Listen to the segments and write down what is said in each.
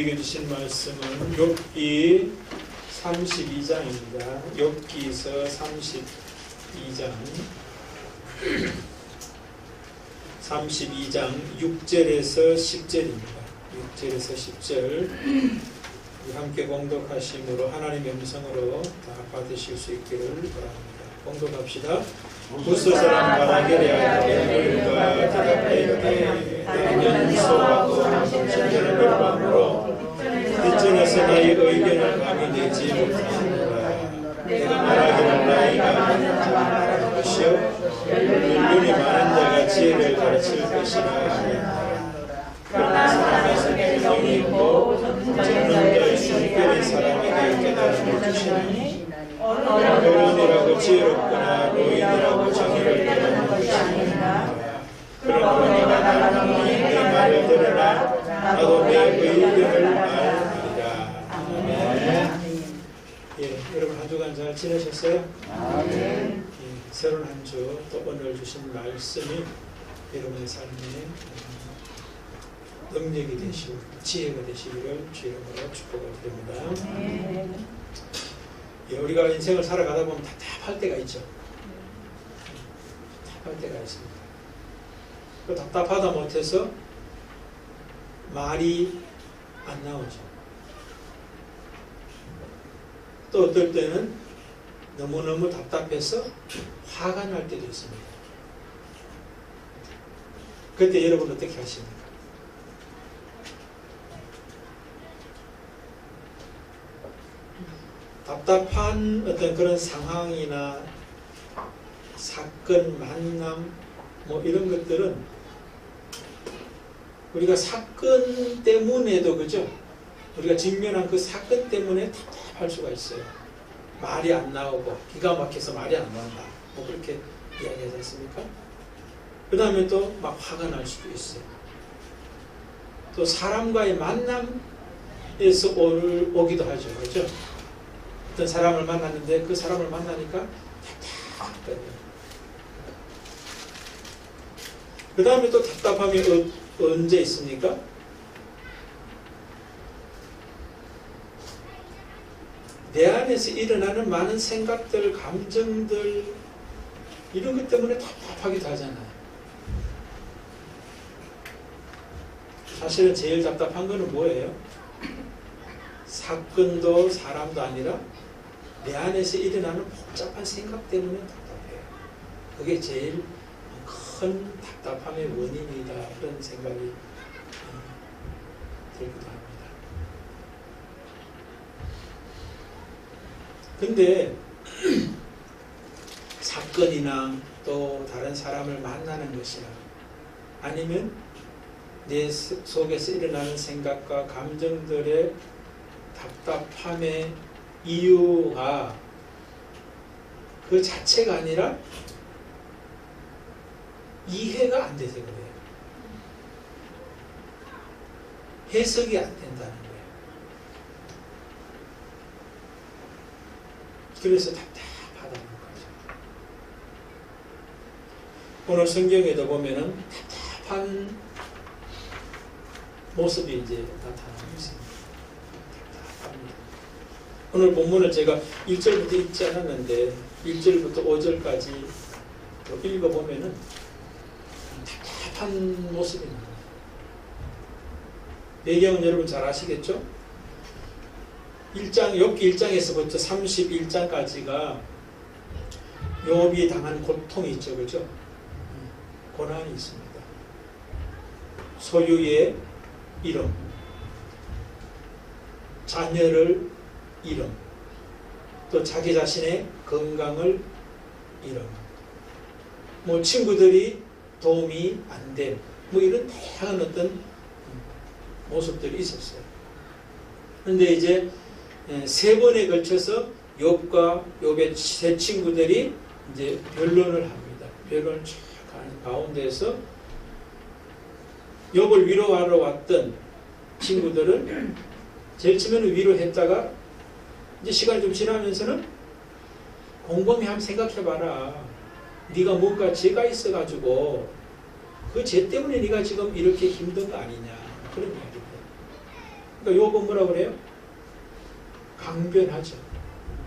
읽어주신 말씀은 욥기 32장입니다. 욥기서 32장 6절에서 10절입니다. 6절에서 10절 함께 봉독하심으로 하나님의 음성으로 다 받으실 수 있기를 바랍니다. 봉독합시다. 부스 사람 바라게레아 대물과 대답하이르되 나는 소하고 정신들을 열방으로 뒷전에서 나의 의견을 감히 내지 못하노라. 내가 말하기를 나이가 많은 자가 말할 것이요 연륜이 많은 자가 지혜를 가르칠 것이라 하였노라. 그러나 사람에서 개성이 있고 적는 자의 순결인 사람에게 깨달음을 주시나니 어른이라고 지혜롭거나 노인이라고 정의를 깨닫는 것이 아니라 그러므로 내가 나가노니 내 말을 들으라. 나도 내 의견을 말하리라. 아멘. 예, 여러분 한 주간 잘 지내셨어요? 아멘. 예, 새로운 한 주 또 오늘 주신 말씀이 여러분의 삶에 능력이 되시고 지혜가 되시기를 주 이름으로 축복을 드립니다. 아멘. 예, 우리가 인생을 살아가다 보면 답답할 때가 있죠. 답답할 때가 있습니다. 그 답답하다 못해서 말이 안 나오죠. 또 어떨 때는 너무너무 답답해서 화가 날 때도 있습니다. 그때 여러분 어떻게 하십니까? 답답한 어떤 그런 상황이나 사건, 만남 뭐 이런 것들은 우리가 사건 때문에도 그죠? 우리가 직면한 그 사건 때문에 답답할 수가 있어요. 말이 안 나오고 기가 막혀서 말이 안 나온다. 뭐 그렇게 이야기하지 않습니까? 그 다음에 또 막 화가 날 수도 있어요. 또 사람과의 만남에서 오기도 하죠. 그죠? 어떤 사람을 만났는데 그 사람을 만나니까 답답해요. 그 다음에 또 답답함이 언제 있습니까? 내 안에서 일어나는 많은 생각들, 감정들 이런 것 때문에 답답하기도 하잖아요. 사실은 제일 답답한 거는 뭐예요? 사건도 사람도 아니라 내 안에서 일어나는 복잡한 생각 때문에 답답해요. 그게 제일 큰 답답함의 원인이다. 그런 생각이 들기도 합니다. 근데 사건이나 또 다른 사람을 만나는 것이나 아니면 내 속에서 일어나는 생각과 감정들의 답답함의 이유가 그 자체가 아니라 이해가 안 돼서 그래요. 해석이 안 된다는 거예요. 그래서 답답하다는 거죠. 오늘 성경에도 보면은 답답한 모습이 이제 나타나고 있습니다. 답답합니다. 오늘 본문을 제가 1절부터 읽지 않았는데 1절부터 5절까지 읽어보면은 답답한 모습이 나와요. 배경은 여러분 잘 아시겠죠? 욥기 1장에서부터 31장까지가 욥이 당한 고통이 있죠. 그죠? 고난이 있습니다. 소유의 잃음, 자녀를 잃음, 또 자기 자신의 건강을 잃음, 뭐 친구들이 도움이 안 된, 뭐 이런 다양한 어떤 모습들이 있었어요. 그런데 이제 세 번에 걸쳐서 욥과 욥의 세 친구들이 이제 변론을 합니다. 변론을 쭉 하는 가운데서 욥을 위로하러 왔던 친구들은 제일 처음에는 위로했다가 이제 시간이 좀 지나면서는 곰곰이 한번 생각해봐라. 네가 뭔가 죄가 있어가지고 그 죄 때문에 네가 지금 이렇게 힘든 거 아니냐 그런 이야기입니다. 그러니까 욥은 뭐라고 그래요? 강변하죠.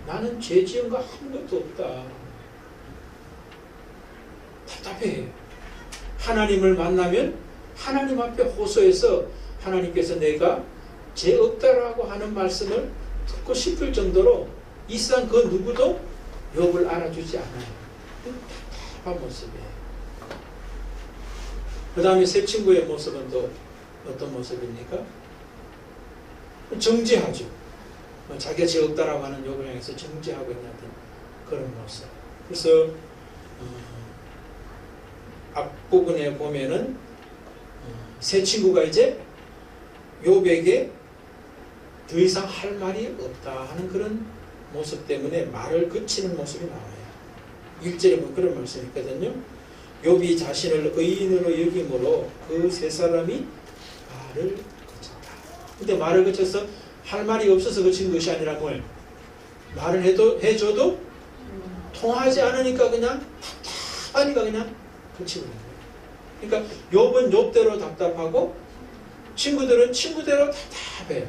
나는 죄 지은 거 아무것도 없다. 답답해. 하나님을 만나면 하나님 앞에 호소해서 하나님께서 내가 죄 없다라고 하는 말씀을 듣고 싶을 정도로 이 세상 그 누구도 욥을 알아주지 않아요. 답답한 모습이에요. 그 다음에 세 친구의 모습은 또 어떤 모습입니까? 정죄하죠. 자기가 죄 없다라고 하는 욥을 향해서 정죄하고 있는 그런 모습. 그래서 앞부분에 보면은 세 친구가 이제 욥에게 더 이상 할 말이 없다 하는 그런 모습 때문에 말을 그치는 모습이 나와요. 1절에 보면 그런 말씀이 있거든요. 욥이 자신을 의인으로 여김으로 그 세 사람이 말을 그쳤다. 근데 말을 그쳐서 할 말이 없어서 그친 것이 아니라 뭘? 말을 해줘도 통하지 않으니까 그냥 답답하니까 그냥 그치고 있는 거예요. 그러니까 욥은 욥대로 답답하고 친구들은 친구대로 답답해요.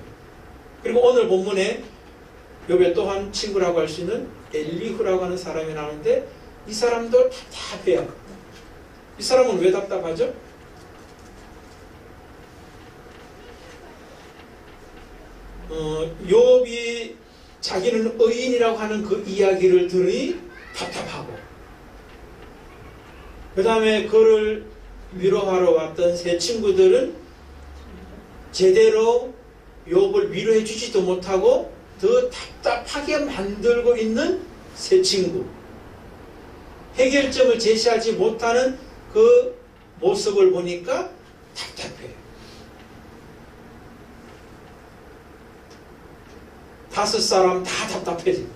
그리고 오늘 본문에 욥의 또한 친구라고 할 수 있는 엘리후라고 하는 사람이 나오는데 이 사람도 답답해요. 이 사람은 왜 답답하죠? 욥이 자기는 의인이라고 하는 그 이야기를 들으니 답답하고 그 다음에 그를 위로하러 왔던 세 친구들은 제대로 욥을 위로해 주지도 못하고 더 답답하게 만들고 있는 세 친구, 해결점을 제시하지 못하는 그 모습을 보니까 답답해요. 다섯 사람 다 답답해지고.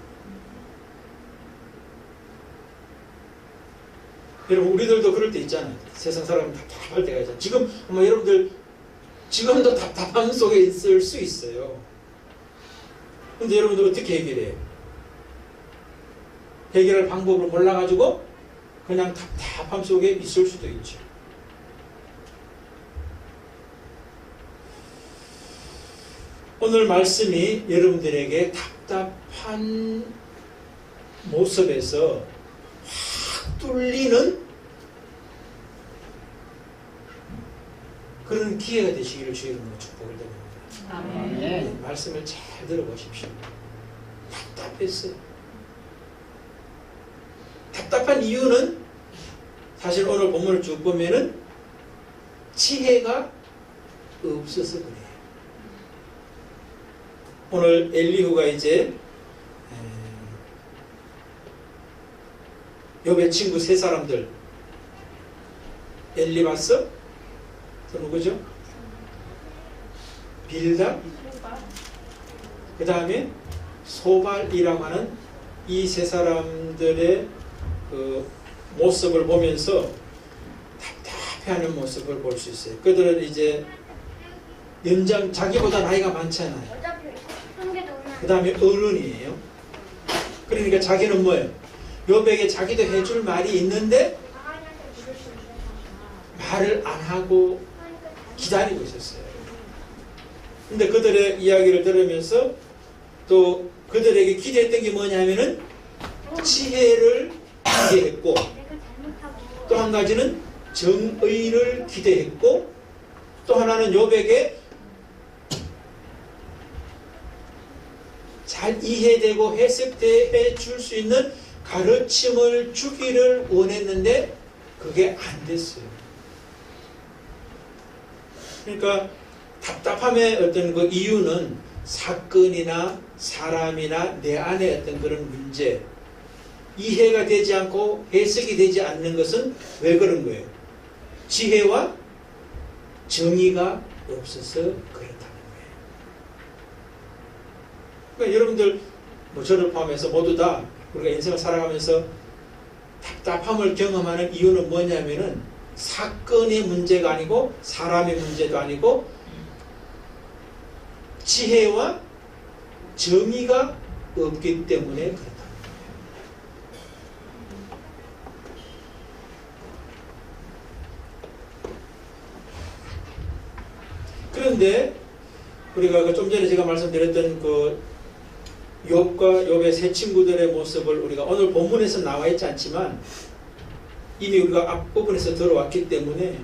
여러분 우리들도 그럴 때 있잖아요. 세상 사람은 답답할 때가 있잖아요. 지금 아마 여러분들 지금도 답답함 속에 있을 수 있어요. 근데 여러분들 어떻게 해결해요? 해결할 방법을 몰라가지고 그냥 답답함 속에 있을 수도 있죠. 오늘 말씀이 여러분들에게 답답한 모습에서 확 뚫리는 그런 기회가 되시기를 주의 이름으로 축복을 드립니다. 아멘. 말씀을 잘 들어보십시오. 답답했어요. 답답한 이유는 사실 오늘 본문을 쭉 보면은 지혜가 없어서 그래요. 오늘 엘리후가 이제 욥의 친구 세 사람들 엘리바스 또 누구죠? 빌닷 그 다음에 소발이라고 하는 이 세 사람들의 그 모습을 보면서 답답해하는 모습을 볼 수 있어요. 그들은 이제 연장 자기보다 나이가 많잖아요. 그 다음에 어른이에요. 그러니까 자기는 뭐예요? 욥에게 자기도 해줄 말이 있는데 말을 안 하고 기다리고 있었어요. 근데 그들의 이야기를 들으면서 또 그들에게 기대했던 게 뭐냐면은 지혜를 기대했고 또 한 가지는 정의를 기대했고 또 하나는 욥에게 잘 이해되고 해석해 줄 수 있는 가르침을 주기를 원했는데 그게 안 됐어요. 그러니까 답답함의 어떤 그 이유는 사건이나 사람이나 내 안에 어떤 그런 문제, 이해가 되지 않고 해석이 되지 않는 것은 왜 그런 거예요? 지혜와 정의가 없어서 그렇다는 거예요. 그러니까 여러분들 뭐 저를 포함해서 모두 다 우리가 인생을 살아가면서 답답함을 경험하는 이유는 뭐냐면은 사건의 문제가 아니고 사람의 문제도 아니고 지혜와 정의가 없기 때문에 그렇다. 그런데 우리가 좀 전에 제가 말씀드렸던 그 욥과 욥의 세 친구들의 모습을 우리가 오늘 본문에서 나와 있지 않지만 이미 우리가 앞부분에서 들어왔기 때문에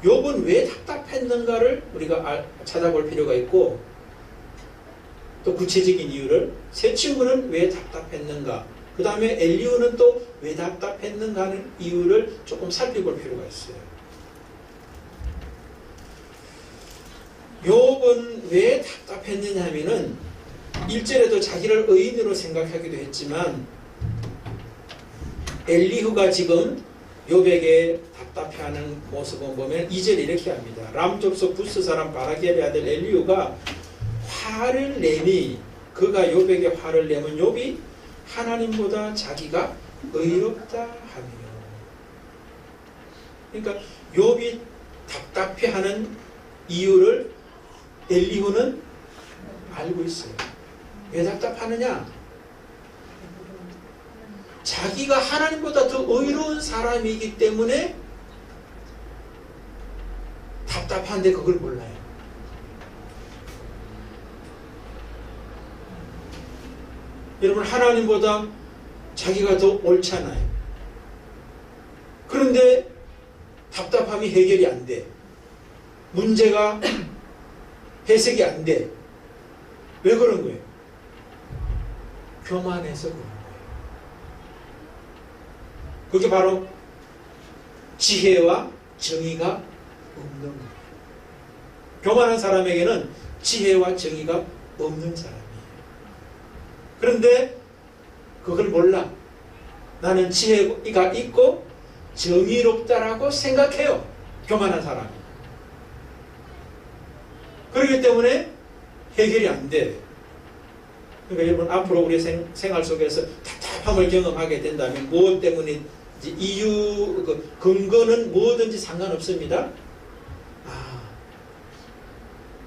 욥은 왜 답답했는가를 우리가 찾아볼 필요가 있고, 또 구체적인 이유를, 세 친구는 왜 답답했는가, 그 다음에 엘리후는 또 왜 답답했는가 하는 이유를 조금 살펴볼 필요가 있어요. 욥은 왜 답답했느냐 하면은 1절에도 자기를 의인으로 생각하기도 했지만 엘리후가 지금 욥에게 답답해하는 모습을 보면 2절에 이렇게 합니다. 람 족속 부스 사람 바라기엘의 아들 엘리후가 화를 내니, 그가 욥에게 화를 내면 욥이 하나님보다 자기가 의롭다 하며. 그러니까 욥이 답답해하는 이유를 엘리후는 알고 있어요. 왜 답답하느냐? 자기가 하나님보다 더 의로운 사람이기 때문에 답답한데 그걸 몰라요. 여러분, 하나님보다 자기가 더 옳잖아요. 그런데 답답함이 해결이 안 돼. 문제가 해석이 안 돼. 왜 그런 거예요? 교만해서 그런 거예요. 그게 바로 지혜와 정의가 없는 거예요. 교만한 사람에게는 지혜와 정의가 없는 사람이에요. 그런데 그걸 몰라. 나는 지혜가 있고 정의롭다라고 생각해요. 교만한 사람이. 그렇기 때문에 해결이 안 돼. 그러니까 여러분, 앞으로 우리 생활 속에서 답답함을 경험하게 된다면 무엇 때문에 이유, 근거는 뭐든지 상관없습니다.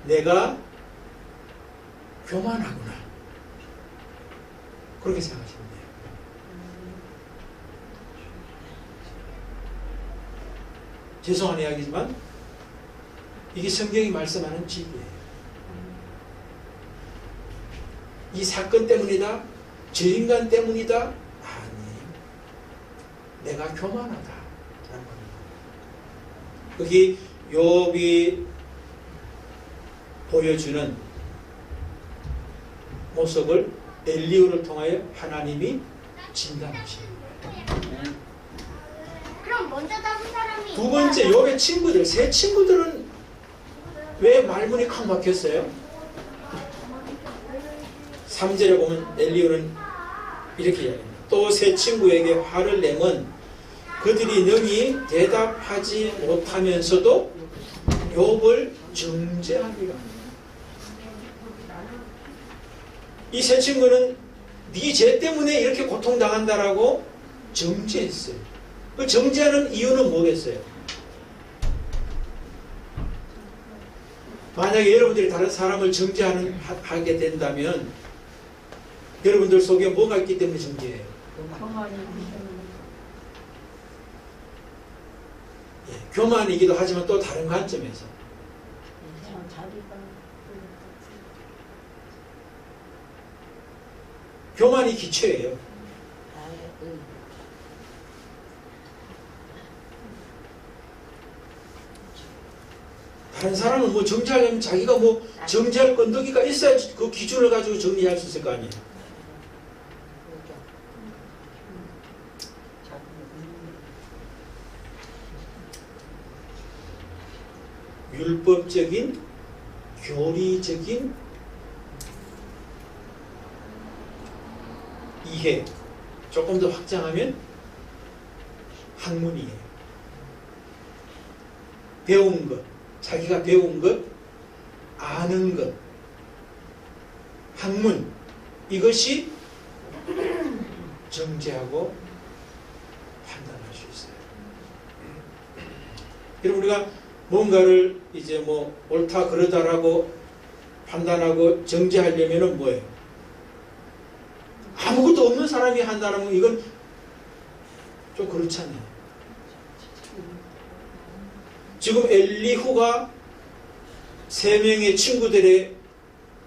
내가 교만하구나. 그렇게 생각하시면 돼요. 죄송한 이야기지만 이게 성경이 말씀하는 진리예요. 이 사건 때문이다? 저 인간 때문이다? 아니, 내가 교만하다. 그게 욥이 보여주는 모습을 엘리후를 통하여 하나님이 진단하시는 거예요. 그럼 먼저 잡은 사람이 두 번째, 욥의 친구들, 세 친구들은 왜 말문이 콱 막혔어요? 3절에 보면 엘리후는 이렇게 이야기합니다. 또 세 친구에게 화를 내면 그들이 능히 대답하지 못하면서도 욥을 정죄하리라. 이 세 친구는 네 죄 때문에 이렇게 고통당한다라고 정죄했어요. 그 정죄하는 이유는 뭐겠어요? 만약에 여러분들이 다른 사람을 정죄하게 된다면 여러분들 속에 뭐가 있기 때문에 정죄해요? 교만이기도 하지만 또 다른 관점에서 교만이 기초예요. 다른 사람은 뭐 정죄하려면 자기가 뭐 정죄할 건더기가 있어야지 그 기준을 가지고 정리할 수 있을 거 아니에요. 율법적인, 교리적인 이해, 조금 더 확장하면 학문이에요. 배운 것, 자기가 배운 것, 아는 것, 학문, 이것이 정죄하고 판단할 수 있어요. 여러분, 우리가 뭔가를 이제 뭐 옳다 그러다라고 판단하고 정죄하려면은 뭐예요? 아무것도 없는 사람이 한다면 이건 좀 그렇잖아요. 지금 엘리후가 세 명의 친구들의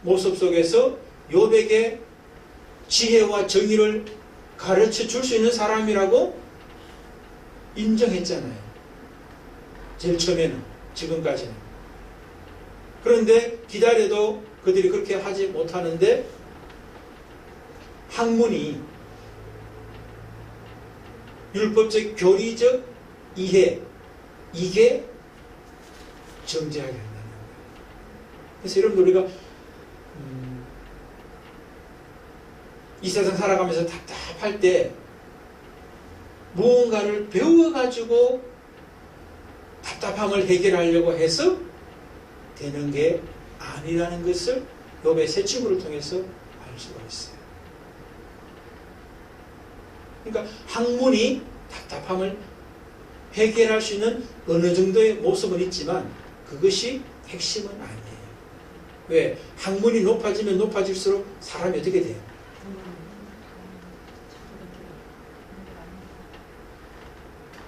모습 속에서 욥에게 지혜와 정의를 가르쳐 줄 수 있는 사람이라고 인정했잖아요. 제일 처음에는, 지금까지는. 그런데 기다려도 그들이 그렇게 하지 못하는데 학문이 율법적 교리적 이해, 이게 정죄하게 한다는 거예요. 그래서 여러분들 우리가 이 세상 살아가면서 답답할 때 무언가를 배워가지고 답답함을 해결하려고 해서 되는 게 아니라는 것을 욥의 세 친구를 통해서 알 수가 있어요. 그러니까 학문이 답답함을 해결할 수 있는 어느 정도의 모습은 있지만 그것이 핵심은 아니에요. 왜? 학문이 높아지면 높아질수록 사람이 어떻게 돼요?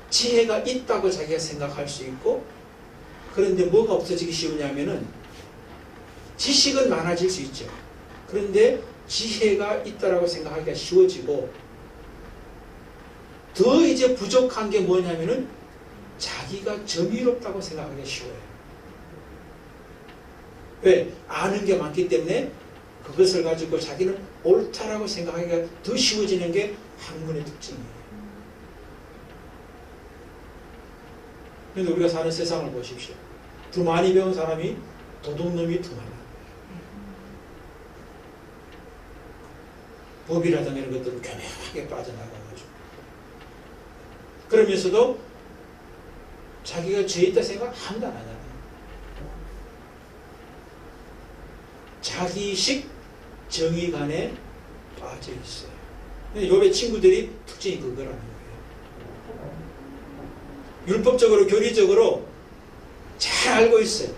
지혜가 있다고 자기가 생각할 수 있고, 그런데 뭐가 없어지기 쉬우냐면은 지식은 많아질 수 있죠. 그런데 지혜가 있다라고 생각하기가 쉬워지고, 더 이제 부족한 게 뭐냐면은 자기가 정의롭다고 생각하기가 쉬워요. 왜? 아는 게 많기 때문에 그것을 가지고 자기는 옳다라고 생각하기가 더 쉬워지는 게 학문의 특징이에요. 그런데 우리가 사는 세상을 보십시오. 더 많이 배운 사람이 도둑놈이 더 많아요. 법이라든가 이런 것들을 교묘하게 빠져나가가지고, 그러면서도 자기가 죄 있다 생각 아무도 안 하잖아요. 자기식 정의관에 빠져 있어요. 욥의 친구들이 특징이 그거라는 거예요. 율법적으로 교리적으로 잘 알고 있어요.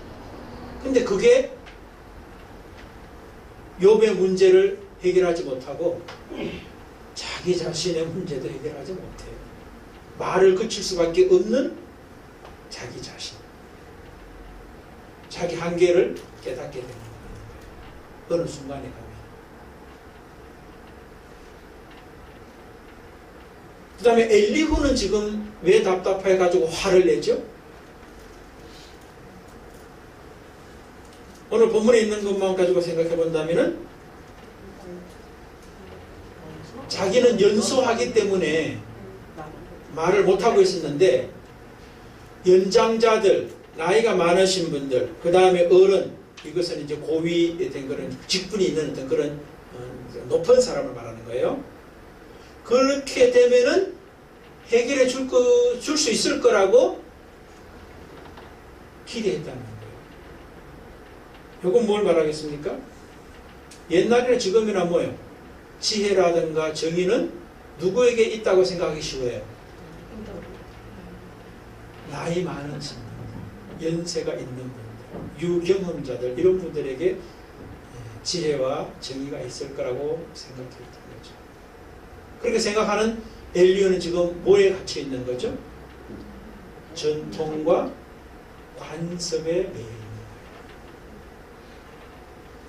근데 그게 욥의 문제를 해결하지 못하고 자기 자신의 문제도 해결하지 못해요. 말을 그칠 수밖에 없는 자기 자신, 자기 한계를 깨닫게 되는 거예요. 어느 순간에 가면. 그 다음에 엘리후는 지금 왜 답답해가지고 화를 내죠? 오늘 본문에 있는 것만 가지고 생각해 본다면은 자기는 연소하기 때문에 말을 못하고 있었는데, 연장자들, 나이가 많으신 분들, 그 다음에 어른, 이것은 이제 고위에 된 그런 직분이 있는 어떤 그런 높은 사람을 말하는 거예요. 그렇게 되면은 해결해 줄 수 있을 거라고 기대했다는 거예요. 이건 뭘 말하겠습니까? 옛날이나 지금이나 뭐예요? 지혜라든가 정의는 누구에게 있다고 생각하기 쉬워요? 나이 많은 분들, 연세가 있는 분들, 유경험자들, 이런 분들에게 지혜와 정의가 있을 거라고 생각했던 거죠. 그렇게 생각하는 엘리후는 지금 뭐에 갇혀 있는 거죠? 전통과 관습에 매여 있는 거예요.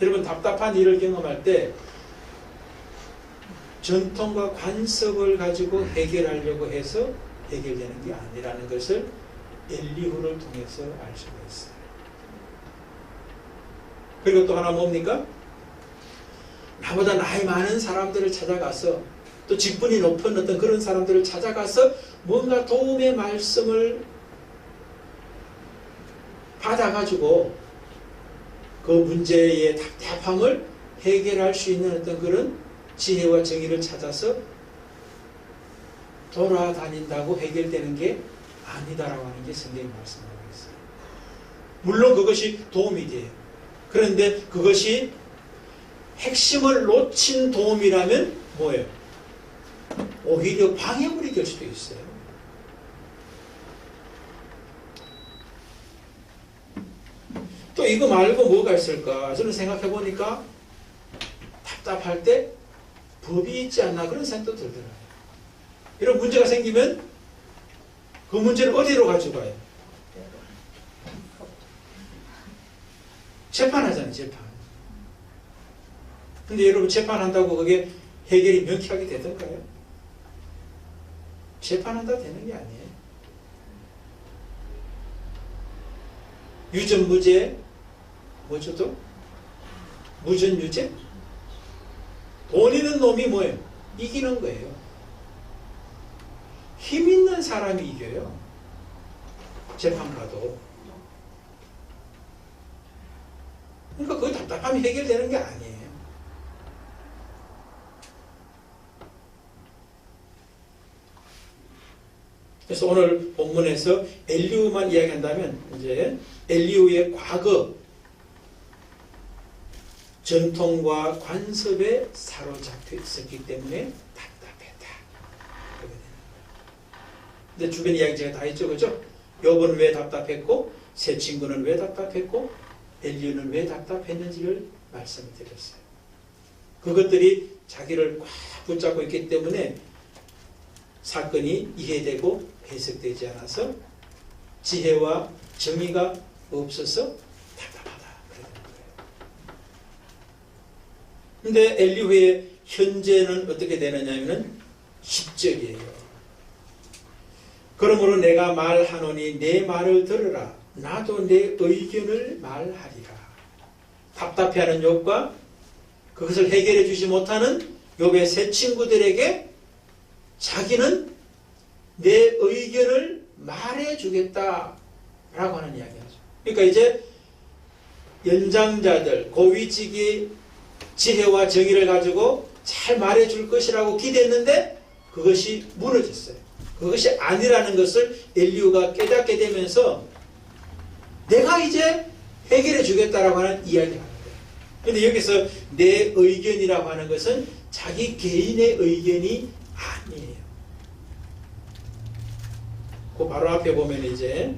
여러분, 답답한 일을 경험할 때 전통과 관습을 가지고 해결하려고 해서 해결되는 게 아니라는 것을 엘리후를 통해서 알 수가 있어요. 그리고 또 하나 뭡니까? 나보다 나이 많은 사람들을 찾아가서, 또 직분이 높은 어떤 그런 사람들을 찾아가서 뭔가 도움의 말씀을 받아가지고 그 문제의 답답함을 해결할 수 있는 어떤 그런 지혜와 정의를 찾아서 돌아다닌다고 해결되는 게 아니다라고 하는 게 성경이 말씀하고 있어요. 물론 그것이 도움이 돼요. 그런데 그것이 핵심을 놓친 도움이라면 뭐예요? 오히려 방해물이 될 수도 있어요. 또 이거 말고 뭐가 있을까? 저는 생각해 보니까 답답할 때 법이 있지 않나 그런 생각도 들더라고요. 이런 문제가 생기면 그 문제를 어디로 가져가요? 재판하잖아요, 재판. 근데 여러분 재판한다고 그게 해결이 명쾌하게 되던가요? 재판한다고 되는 게 아니에요. 유전무죄, 뭐죠 또? 무전유죄? 돈 있는 놈이 뭐예요? 이기는 거예요. 힘 있는 사람이 이겨요. 재판 가도. 그러니까 그 답답함이 해결되는 게 아니에요. 그래서 오늘 본문에서 엘리후만 이야기한다면 이제 엘리후의 과거 전통과 관습에 사로잡혀 있었기 때문에 답답했다. 그렇게 되는 거예요. 근데 주변 이야기 제가 다 했죠, 그죠? 욥은 왜 답답했고, 세 친구는 왜 답답했고, 엘리후는 왜 답답했는지를 말씀을 드렸어요. 그것들이 자기를 꽉 붙잡고 있기 때문에 사건이 이해되고 해석되지 않아서 지혜와 정의가 없어서 답답하다. 그러는 거예요. 근데 엘리후의 현재는 어떻게 되느냐면은 10절이에요. 그러므로 내가 말하노니 내 말을 들으라. 나도 내 의견을 말하리라. 답답해하는 욥과 그것을 해결해 주지 못하는 욥의 세 친구들에게 자기는 내 의견을 말해 주겠다라고 하는 이야기하죠. 그러니까 이제 연장자들, 고위직이 지혜와 정의를 가지고 잘 말해 줄 것이라고 기대했는데 그것이 무너졌어요. 그것이 아니라는 것을 엘리후가 깨닫게 되면서 내가 이제 해결해 주겠다라고 하는 이야기를 하는 거예요. 그런데 여기서 내 의견이라고 하는 것은 자기 개인의 의견이 아니에요. 그 바로 앞에 보면 이제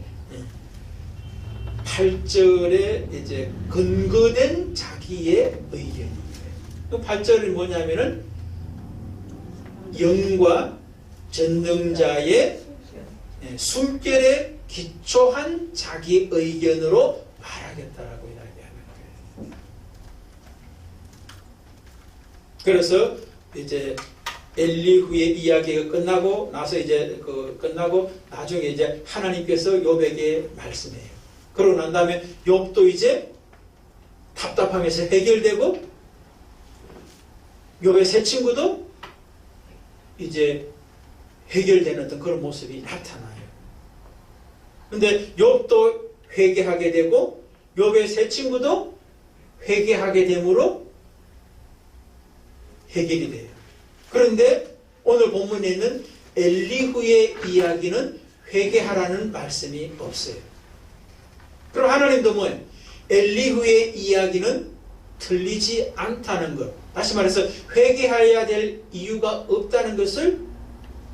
8절에 이제 근거된 자기의 의견이에요. 그 8절이 뭐냐면은 영과 전능자의 숨결에 기초한 자기 의견으로 말하겠다라고 이야기하는 거예요. 그래서 이제 엘리후의 이야기가 끝나고 나서 이제 끝나고 나중에 이제 하나님께서 욥에게 말씀해요. 그러고 난 다음에 욥도 이제 답답함에서 해결되고 욥의 세 친구도 이제 해결되는 어떤 그런 모습이 나타나요. 근데 욥도 회개하게 되고 욥의 세 친구도 회개하게 되므로 해결이 돼요. 그런데 오늘 본문에 있는 엘리후의 이야기는 회개하라는 말씀이 없어요. 그럼 하나님도 뭐예요? 엘리후의 이야기는 틀리지 않다는 것. 다시 말해서 회개해야 될 이유가 없다는 것을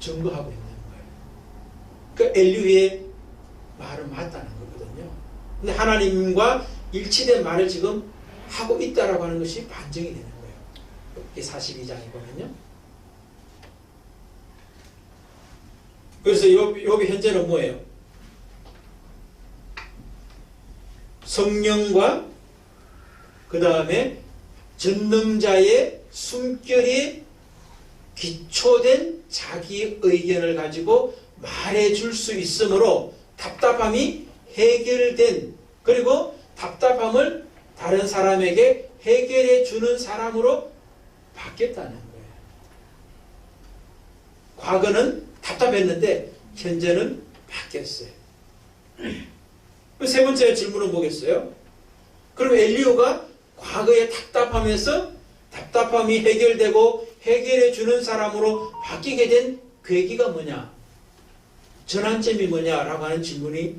증거하고 있는 거예요. 그러니까 엘리후의 말은 맞다는 거거든요. 근데 하나님과 일치된 말을 지금 하고 있다라고 하는 것이 반증이 되는 거예요. 이게 42장에 보면요. 그래서 욥이 현재는 뭐예요? 성령과 그 다음에 전능자의 숨결이 기초된 자기 의견을 가지고 말해줄 수 있으므로 답답함이 해결된, 그리고 답답함을 다른 사람에게 해결해 주는 사람으로 바뀌었다는 거예요. 과거는 답답했는데 현재는 바뀌었어요. 세 번째 질문은 뭐겠어요? 그럼 엘리후가 과거의 답답함에서 답답함이 해결되고 해결해 주는 사람으로 바뀌게 된 계기가 뭐냐? 전환점이 뭐냐라고 하는 질문이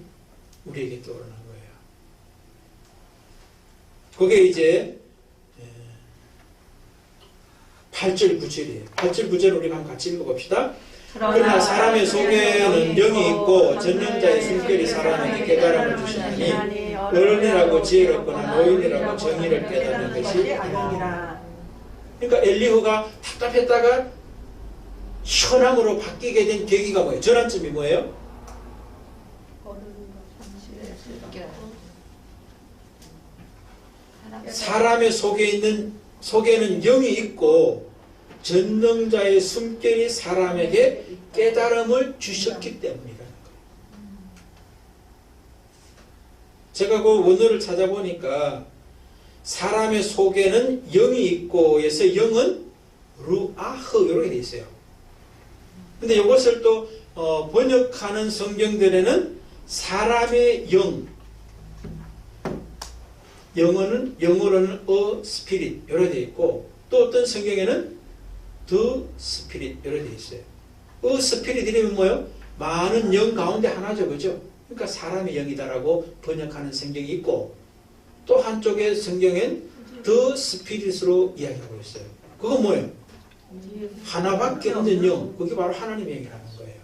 우리에게 떠오르는 거예요. 그게 이제 8절 9절이에요. 8절 9절을 우리가 한번 같이 읽어봅시다. 그러나 사람의 속에는 영이 있고 전능자의 숨결이 사람에게 깨달음을 주시나니 어른이라고 지혜롭거나 노인이라고 정의를 깨닫는 것이 아니라. 그러니까 엘리후가 답답했다가 현황으로 바뀌게 된 계기가 뭐예요? 전환점이 뭐예요? 사람의 속에 있는 속에는 영이 있고 전능자의 숨결이 사람에게 깨달음을 주셨기 때문이라는 거예요. 제가 그 원어를 찾아보니까 사람의 속에는 영이 있고 해서 영은 루아흐 이렇게 돼 있어요. 근데 이것을 또 번역하는 성경들에는 사람의 영어로는 a spirit 이렇게 돼 있고 또 어떤 성경에는 the spirit 이렇게 돼 있어요. a spirit 이름이 뭐예요? 많은 영 가운데 하나죠, 그죠? 그러니까 사람의 영이다라고 번역하는 성경이 있고 또 한쪽의 성경엔 the spirit으로 이야기하고 있어요. 그건 뭐예요? 하나밖에 없는 영, 그게 바로 하나님의 영이라는 거예요.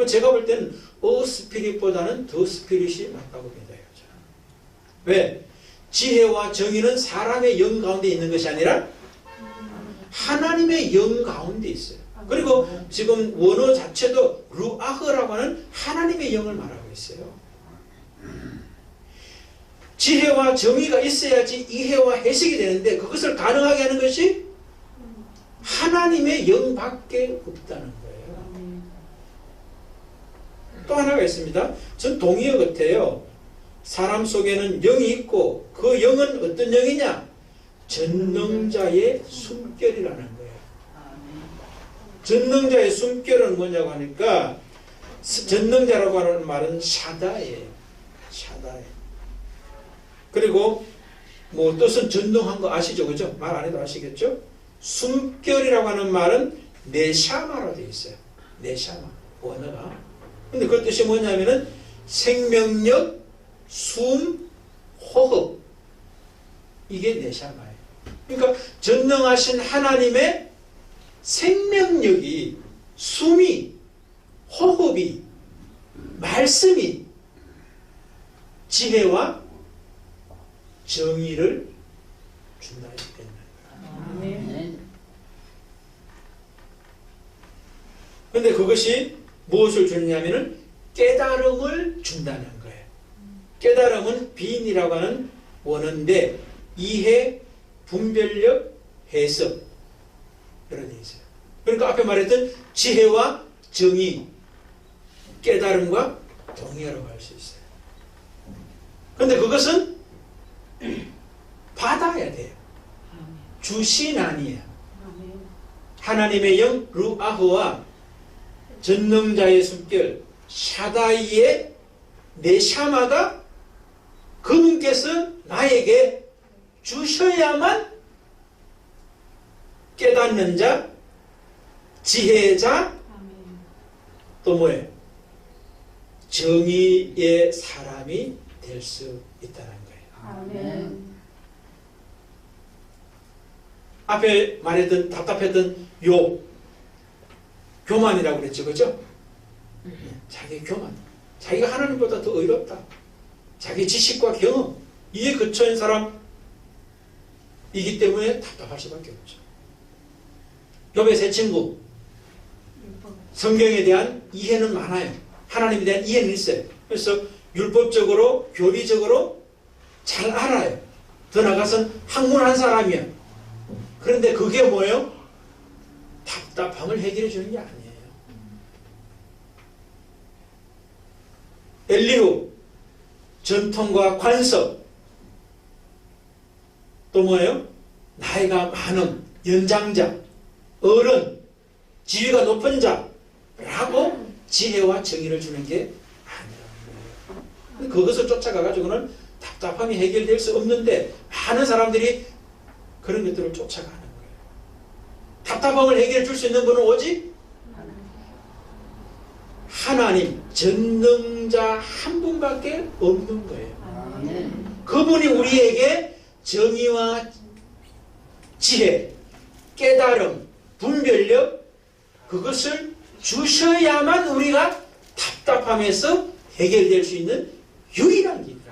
제가 볼 때는 a spirit보다는 the spirit이 맞다고 믿어요. 왜? 지혜와 정의는 사람의 영 가운데 있는 것이 아니라 하나님의 영 가운데 있어요. 그리고 지금 원어 자체도 루아흐라고 하는 하나님의 영을 말하고 있어요. 지혜와 정의가 있어야지 이해와 해석이 되는데 그것을 가능하게 하는 것이 하나님의 영밖에 없다는 거예요. 또 하나가 있습니다. 전 동의어 같아요. 사람 속에는 영이 있고 그 영은 어떤 영이냐? 전능자의 숨결이라는 거예요. 전능자의 숨결은 뭐냐고 하니까 전능자라고 하는 말은 샤다예요. 샤다예. 그리고 뭐 뜻은 전능한 거 아시죠? 그죠? 말 안 해도 아시겠죠? 숨결이라고 하는 말은 네샤마로 되어 있어요. 네샤마. 원어가. 근데 그 뜻이 뭐냐면은 생명력, 숨, 호흡. 이게 네샤마예요. 그러니까 전능하신 하나님의 생명력이, 숨이, 호흡이, 말씀이 지혜와 정의를 준다 했다는 거예요. 그런데 그것이 무엇을 주느냐면은 깨달음을 준다는 거예요. 깨달음은 빈이라고 하는 원어인데 이해, 분별력, 해석 이런 게 있어요. 그러니까 앞에 말했던 지혜와 정의, 깨달음과 동의라고 할 수 있어요. 그런데 그것은 받아야 돼요. 주신 아니에요. 하나님의 영 루아흐와 전능자의 숨결 샤다이의 네샤마가 그분께서 나에게 주셔야만 깨닫는 자, 지혜자, 또 뭐예요? 정의의 사람이 될 수 있다는 거예요. 아멘. 앞에 말했던 답답했던 요 교만이라고 그랬죠, 그죠? 자기 교만, 자기가 하나님보다 더 의롭다. 자기 지식과 경험, 이에 그쳐인 사람이기 때문에 답답할 수밖에 없죠. 욥의 세 친구, 성경에 대한 이해는 많아요. 하나님에 대한 이해는 있어요. 그래서 율법적으로, 교리적으로 잘 알아요. 더 나아가서는 학문한 사람이야. 그런데 그게 뭐예요? 답답함을 해결해 주는 게 아니에요. 엘리후, 전통과 관습, 또 뭐예요? 나이가 많은 연장자, 어른, 지위가 높은 자라고 지혜와 정의를 주는 게 아니라는 거예요. 그것을 쫓아가가지고는 답답함이 해결될 수 없는데 많은 사람들이 그런 것들을 쫓아가는 거예요. 답답함을 해결해 줄 수 있는 분은 오직 하나님, 전능자 한 분밖에 없는 거예요. 그분이 우리에게 정의와 지혜, 깨달음, 분별력 그것을 주셔야만 우리가 답답함에서 해결될 수 있는 유일한 길이다.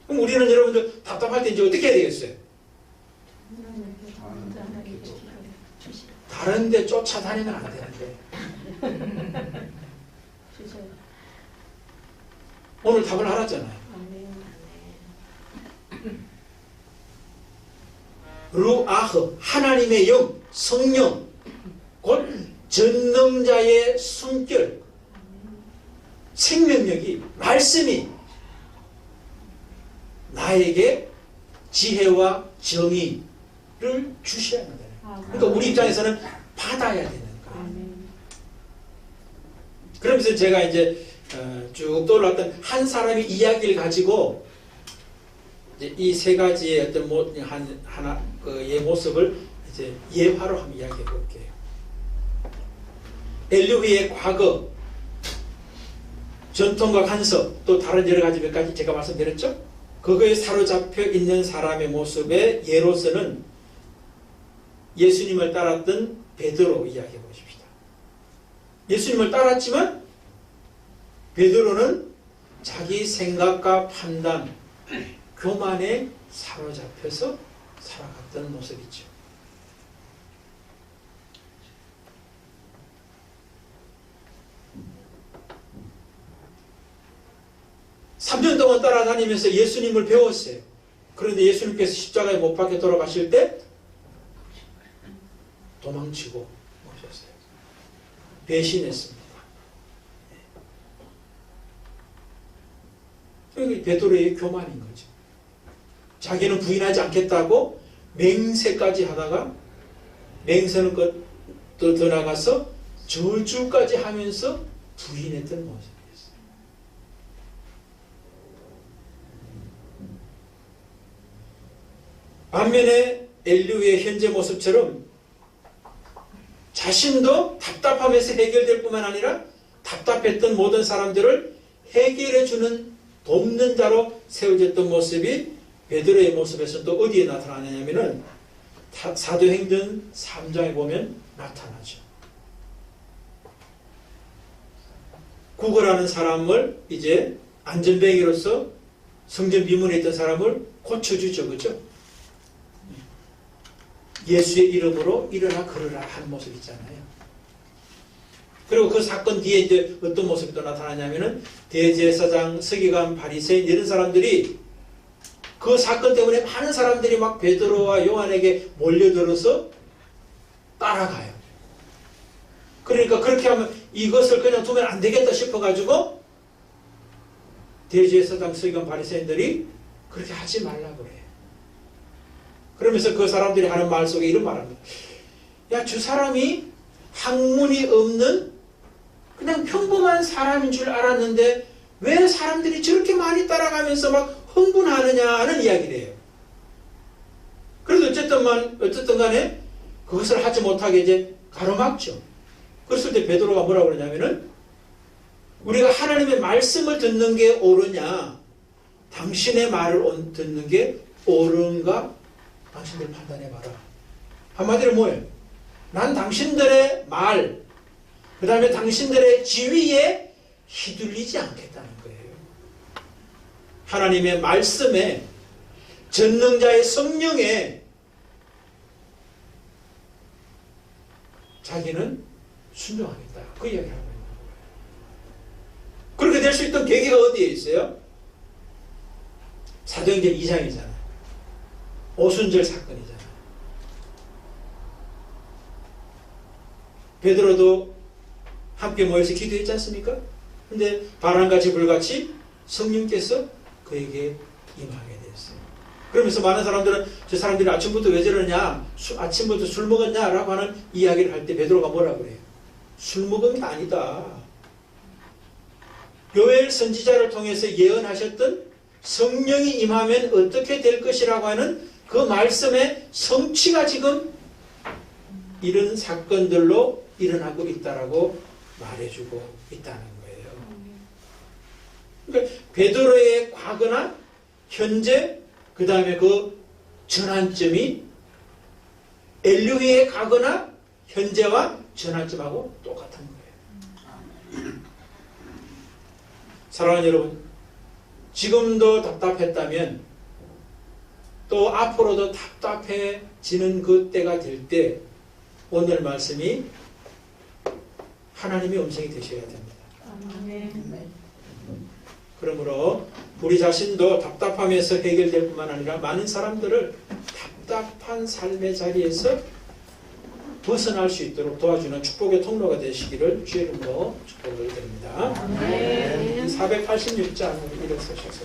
그럼 우리는 여러분들 답답할 때 이제 어떻게 해야 되겠어요? 다른 데 쫓아다니면 안 되는데. 오늘 답을 알았잖아요. 루아흐 하나님의 영, 성령, 곧 전능자의 숨결, 생명력이, 말씀이 나에게 지혜와 정의를 주셔야 한다. 그러니까 우리 입장에서는 받아야 되는 거예요. 그러면서 제가 이제 쭉 떠올랐던 한 사람의 이야기를 가지고 이제 이 세 가지의 어떤 하나의 모습을 이제 예화로 한번 이야기해 볼게요. 엘리후의 과거, 전통과 간섭, 또 다른 여러 가지 몇 가지 제가 말씀드렸죠. 그거에 사로잡혀 있는 사람의 모습의 예로서는 예수님을 따랐던 베드로 이야기해 보십시다. 예수님을 따랐지만 베드로는 자기 생각과 판단, 교만에 사로잡혀서 살아갔던 모습이죠. 삼 년 동안 따라다니면서 예수님을 배웠어요. 그런데 예수님께서 십자가에 못 박혀 돌아가실 때 도망치고 오셨어요. 배신했습니다. 이게 베드로의 교만인 거죠. 자기는 부인하지 않겠다고 맹세까지 하다가 맹세는 더 나가서 저주까지 하면서 부인했던 모습이었어요. 반면에 엘리후의 현재 모습처럼 자신도 답답하면서 해결될 뿐만 아니라 답답했던 모든 사람들을 해결해주는 돕는 자로 세워졌던 모습이 베드로의 모습에서 또 어디에 나타나냐면은 사도행전 3장에 보면 나타나죠. 구걸하는 사람을 이제 안전뱅이로서 성전 비문에 있던 사람을 고쳐주죠. 그죠? 예수의 이름으로 일어나 걸으라 하는 모습 있잖아요. 그리고 그 사건 뒤에 이제 어떤 모습이 또 나타나냐면은 대제사장, 서기관, 바리새인 이런 사람들이 그 사건 때문에 많은 사람들이 막 베드로와 요한에게 몰려들어서 따라가요. 그러니까 그렇게 하면 이것을 그냥 두면 안 되겠다 싶어가지고 대제사장, 서기관, 바리새인들이 그렇게 하지 말라고 그래요. 그러면서 그 사람들이 하는 말 속에 이런 말합니다. 야, 저 사람이 학문이 없는 그냥 평범한 사람인 줄 알았는데 왜 사람들이 저렇게 많이 따라가면서 막 흥분하느냐 하는 이야기를 해요. 그래서 어쨌든 간에 그것을 하지 못하게 이제 가로막죠. 그랬을 때 베드로가 뭐라고 그러냐면은 우리가 하나님의 말씀을 듣는 게 옳으냐 당신의 말을 듣는 게 옳은가 당신들 판단해봐라. 한마디로 뭐예요? 난 당신들의 말, 그 다음에 당신들의 지위에 휘둘리지 않겠다는 거예요. 하나님의 말씀에, 전능자의 성령에 자기는 순종하겠다. 그 이야기를 하고 있는 거예요. 그렇게 될 수 있던 계기가 어디에 있어요? 사도행전 2장이잖아요. 오순절 사건이잖아요. 베드로도 함께 모여서 기도했지 않습니까? 근데 바람같이 불같이 성령께서 그에게 임하게 됐어요. 그러면서 많은 사람들은 저 사람들이 아침부터 왜 저러냐, 아침부터 술 먹었냐 라고 하는 이야기를 할 때 베드로가 뭐라고 그래요? 술 먹은 게 아니다. 요엘 선지자를 통해서 예언하셨던 성령이 임하면 어떻게 될 것이라고 하는 그 말씀의 성취가 지금 이런 사건들로 일어나고 있다라고 말해주고 있다는 거예요. 그러니까 베드로의 과거나 현재 그 다음에 그 전환점이 엘리후의 과거나 현재와 전환점하고 똑같은 거예요. 사랑하는 여러분, 지금도 답답했다면 또 앞으로도 답답해지는 그 때가 될 때 오늘 말씀이 하나님의 음성이 되셔야 됩니다. 아멘. 그러므로 우리 자신도 답답하면서 해결될 뿐만 아니라 많은 사람들을 답답한 삶의 자리에서 벗어날 수 있도록 도와주는 축복의 통로가 되시기를 주의 이름으로 축복을 드립니다. 486장 일어서셔서